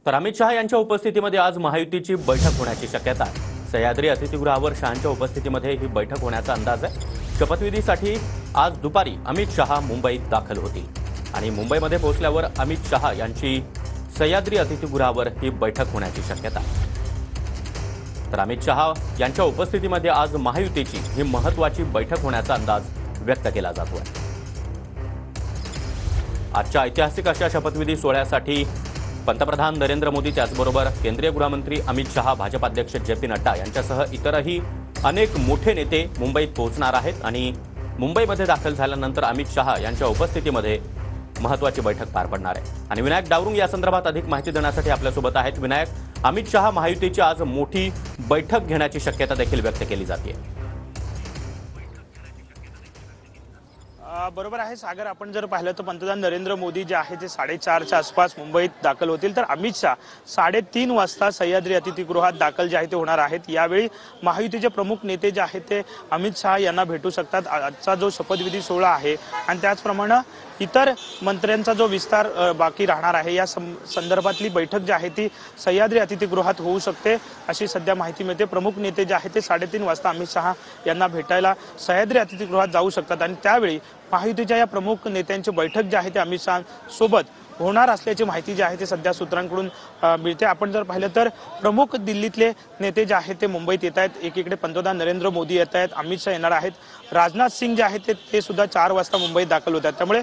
तर अमित शहा यांच्या उपस्थितीमध्ये आज महायुतीची बैठक होण्याची शक्यता आहे। सह्याद्री अतिथीगृहावर शहांच्या उपस्थितीमध्ये ही बैठक होण्याचा अंदाज आहे। शपथविधीसाठी आज दुपारी अमित शहा मुंबईत दाखल होतील आणि मुंबईमध्ये पोहोचल्यावर अमित शहा यांची सह्याद्री अतिथीगृहावर ही बैठक होण्याची शक्यता आहे। तर अमित शहा यांच्या उपस्थितीमध्ये आज महायुतीची ही महत्त्वाची बैठक होण्याचा अंदाज व्यक्त केला जातो आहे। आजच्या ऐतिहासिक अशा शपथविधी सोहळ्यासाठी पंतप्रधान नरेंद्र मोदी त्याचबरोबर केंद्रीय गृहमंत्री अमित शहा, भाजप अध्यक्ष जे.पी. नड्डा यांच्यासह इतरही अनेक मोठे नेते मुंबईत पोहोचणार आहेत आणि मुंबईमध्ये दाखल झाल्यानंतर अमित शहा यांच्या उपस्थितीमध्ये महत्त्वाची बैठक पार पडणार आहे। आणि विनायक डावरुंग या संदर्भात अधिक माहिती देण्यासाठी आपल्यासोबत आहेत। विनायक, अमित शहा महायुतीची आज मोठी बैठक घेण्याची शक्यता देखील व्यक्त केली जाते। बरोबर आहे सागर, आपण जर पाहिलं तर पंतप्रधान नरेंद्र मोदी जे आहे ते 4:30च्या आसपास मुंबईत दाखल होतील, तर अमित शहा 3:30 वाजता सह्याद्री अतिथीगृहात दाखल जे आहे ते होणार आहेत। यावेळी महायुतीचे प्रमुख नेते जे आहेत ते अमित शहा यांना भेटू शकतात। आजचा जो शपथविधी सोहळा आहे आणि त्याचप्रमाणे इतर मंत्र्यांचा जो विस्तार बाकी राहणार आहे या संदर्भातली बैठक जी आहे ती सह्याद्री अतिथीगृहात होऊ शकते अशी सध्या माहिती मिळते। प्रमुख नेते जे आहेत ते 3:30 वाजता अमित शहा यांना भेटायला सह्याद्री अतिथीगृहात जाऊ शकतात आणि त्यावेळी महायुतीच्या या प्रमुख नेत्यांची बैठक जी आहे ते अमित शहा सोबत होणार असल्याची माहिती जी आहे ते सध्या सूत्रांकडून मिळते। आपण जर पाहिलं तर प्रमुख दिल्लीतले नेते जे आहेत ते मुंबईत येत आहेत। एकीकडे पंतप्रधान नरेंद्र मोदी येत आहेत, अमित शहा येणार आहेत, राजनाथ सिंग जे आहेत ते सुद्धा 4 वाजता मुंबईत दाखल होत आहेत। त्यामुळे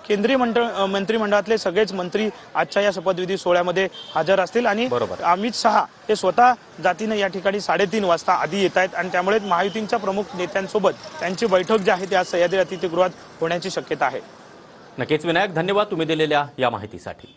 केंद्रीय मंत्रिमंडळातले सगळेच मंत्री आजच्या या शपथविधी सोहळ्यामध्ये हजर असतील आणि अमित शहा हे स्वतः जातीने या ठिकाणी 3:30 वाजता आधी येत आहेत आणि त्यामुळे महायुतीच्या प्रमुख नेत्यांसोबत त्यांची बैठक जी आहे ती आज सह्याद्री अतिथीगृहात होण्याची शक्यता आहे। नक्कीच विनायक, धन्यवाद तुम्ही दिलेल्या या माहितीसाठी।